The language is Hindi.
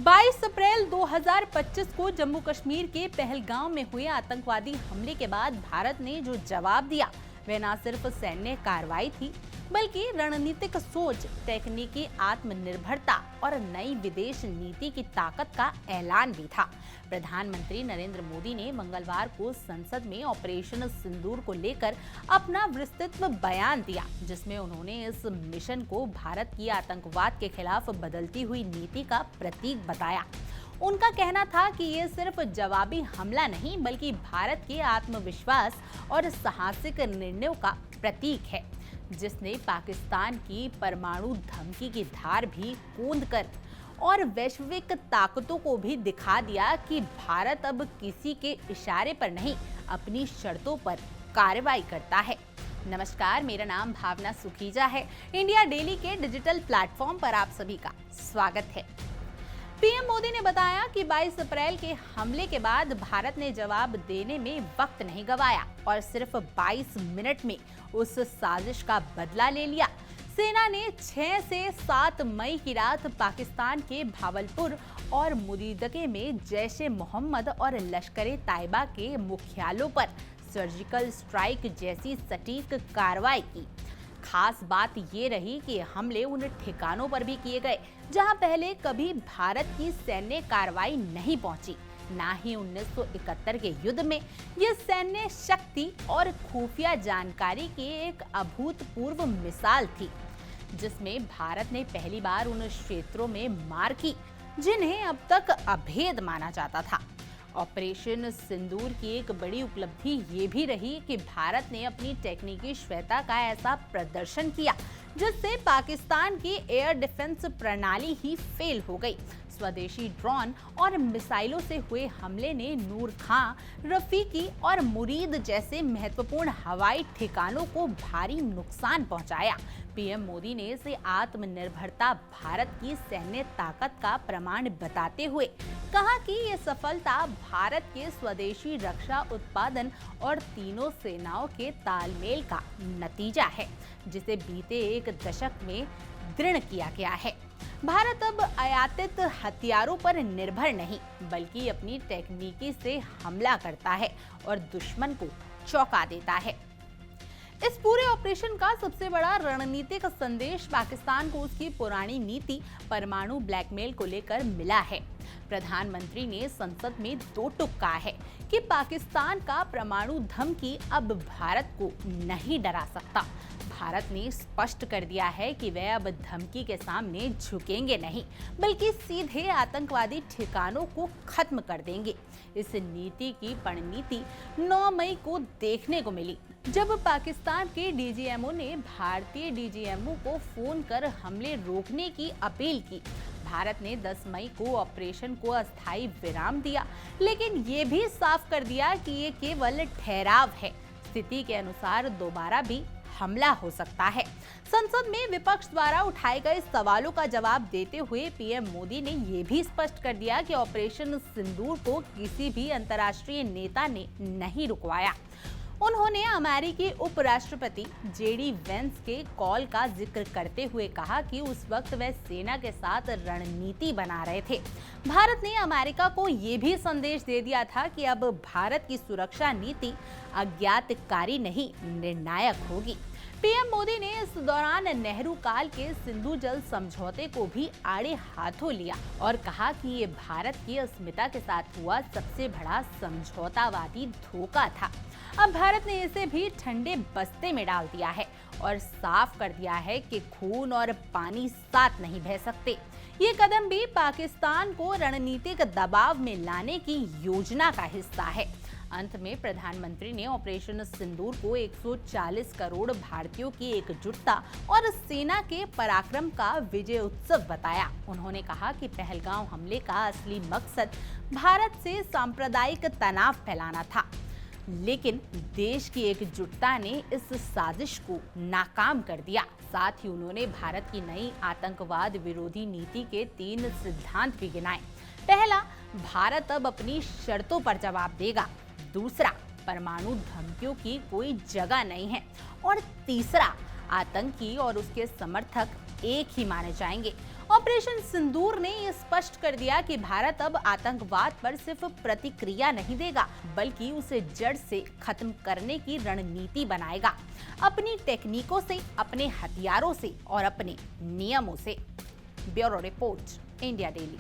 22 अप्रैल 2025 को जम्मू कश्मीर के पहलगांव में हुए आतंकवादी हमले के बाद भारत ने जो जवाब दिया वह न सिर्फ सैन्य कार्रवाई थी बल्कि रणनीतिक सोच, तकनीकी आत्मनिर्भरता और नई विदेश नीति की ताकत का ऐलान भी था। प्रधानमंत्री नरेंद्र मोदी ने मंगलवार को संसद में ऑपरेशन सिंदूर को लेकर अपना विस्तृत बयान दिया, जिसमें उन्होंने इस मिशन को भारत की आतंकवाद के खिलाफ बदलती हुई नीति का प्रतीक बताया। उनका कहना था कि ये सिर्फ जवाबी हमला नहीं बल्कि भारत के आत्मविश्वास और साहसिक निर्णयों का प्रतीक है, जिसने पाकिस्तान की परमाणु धमकी की धार भी कूंद कर और वैश्विक ताकतों को भी दिखा दिया कि भारत अब किसी के इशारे पर नहीं, अपनी शर्तों पर कार्रवाई करता है। नमस्कार, मेरा नाम भावना सुखीजा है। इंडिया डेली के डिजिटल प्लेटफॉर्म पर आप सभी का स्वागत है। पीएम मोदी ने बताया कि 22 अप्रैल के हमले के बाद भारत ने जवाब देने में वक्त नहीं गंवाया और सिर्फ 22 मिनट में उस साजिश का बदला ले लिया। सेना ने 6 से 7 मई की रात पाकिस्तान के भावलपुर और मुरीदके में जैश-ए-मोहम्मद और लश्कर-ए-तैयबा के मुख्यालयों पर सर्जिकल स्ट्राइक जैसी सटीक कार्रवाई की। खास बात ये रही कि हमले उन ठिकानों पर भी किए गए जहां पहले कभी भारत की सैन्य कार्रवाई नहीं पहुंची। ना ही 1971 के युद्ध में ये सैन्य शक्ति और खुफिया जानकारी की एक अभूतपूर्व मिसाल थी, जिसमें भारत ने पहली बार उन क्षेत्रों में मार की जिन्हें अब तक अभेद माना जाता था। ऑपरेशन सिंदूर की एक बड़ी उपलब्धि ये भी रही कि भारत ने अपनी तकनीकी श्वेता का ऐसा प्रदर्शन किया जिससे पाकिस्तान की एयर डिफेंस प्रणाली ही फेल हो गई। स्वदेशी ड्रोन और मिसाइलों से हुए हमले ने नूर खां, रफीकी और मुरीद जैसे महत्वपूर्ण हवाई ठिकानों को भारी नुकसान पहुंचाया। पीएम मोदी ने इसे आत्मनिर्भरता भारत की सैन्य ताकत का प्रमाण बताते हुए कहा कि ये सफलता भारत के स्वदेशी रक्षा उत्पादन और तीनों सेनाओं के तालमेल का नतीजा है, जिसे बीते एक दशक में दृढ़ किया गया है। भारत अब आयातित हथियारों पर निर्भर नहीं बल्कि अपनी तकनीकी से हमला करता है और दुश्मन को चौंका देता है। इस पूरे ऑपरेशन का सबसे बड़ा रणनीतिक संदेश पाकिस्तान को उसकी पुरानी नीति परमाणु ब्लैकमेल को लेकर मिला है। प्रधानमंत्री ने संसद में दो टूक कहा है कि पाकिस्तान का परमाणु धमकी अब भारत को नहीं डरा सकता। भारत ने स्पष्ट कर दिया है कि वे अब धमकी के सामने झुकेंगे नहीं बल्कि सीधे आतंकवादी ठिकानों को खत्म कर देंगे। इस नीति की परिणति 9 मई को देखने को मिली, जब पाकिस्तान के डीजीएमओ ने भारतीय डीजीएमओ को फोन कर हमले रोकने की अपील की। भारत ने 10 मई को ऑपरेशन को अस्थायी विराम दिया, लेकिन ये भी साफ कर दिया कि ये केवल ठहराव है। स्थिति के अनुसार दोबारा भी हमला हो सकता है। संसद में विपक्ष द्वारा उठाए गए सवालों का जवाब देते हुए पीएम मोदी ने ये भी स्पष्ट कर दिया कि ऑपरेशन सिंदूर को किसी भी अंतर्राष्ट्रीय नेता ने नहीं रुकवाया। उन्होंने अमेरिकी उपराष्ट्रपति जेडी वेंस के कॉल का जिक्र करते हुए कहा कि उस वक्त वे सेना के साथ रणनीति बना रहे थे। भारत ने अमेरिका को ये भी संदेश दे दिया था कि अब भारत की सुरक्षा नीति आज्ञाकारी नहीं, निर्णायक होगी। पीएम मोदी ने इस दौरान नेहरू काल के सिंधु जल समझौते को भी आड़े हाथों लिया और कहा कि ये भारत की अस्मिता के साथ हुआ सबसे बड़ा समझौतावादी धोखा था। अब भारत ने इसे भी ठंडे बस्ते में डाल दिया है और साफ कर दिया है कि खून और पानी साथ नहीं बह सकते। ये कदम भी पाकिस्तान को रणनीतिक दबाव में लाने की योजना का हिस्सा है। अंत में प्रधानमंत्री ने ऑपरेशन सिंदूर को 140 करोड़ भारतीयों की एकजुटता और सेना के पराक्रम का विजय उत्सव बताया। उन्होंने कहा कि पहलगांव हमले का असली मकसद भारत से सांप्रदायिक तनाव फैलाना था, लेकिन देश की एकजुटता ने इस साजिश को नाकाम कर दिया। साथ ही उन्होंने भारत की नई आतंकवाद विरोधी नीति के 3 सिद्धांत भी गिनाए। पहला, भारत अब अपनी शर्तों पर जवाब देगा। दूसरा, परमाणु धमकियों की कोई जगह नहीं है। और तीसरा, आतंकी और उसके समर्थक एक ही माने जाएंगे। ऑपरेशन सिंदूर ने ये स्पष्ट कर दिया कि भारत अब आतंकवाद पर सिर्फ प्रतिक्रिया नहीं देगा, बल्कि उसे जड़ से खत्म करने की रणनीति बनाएगा, अपनी टेक्निकों से, अपने हथियारों से और अपने नियमों से। Bureau report, India daily.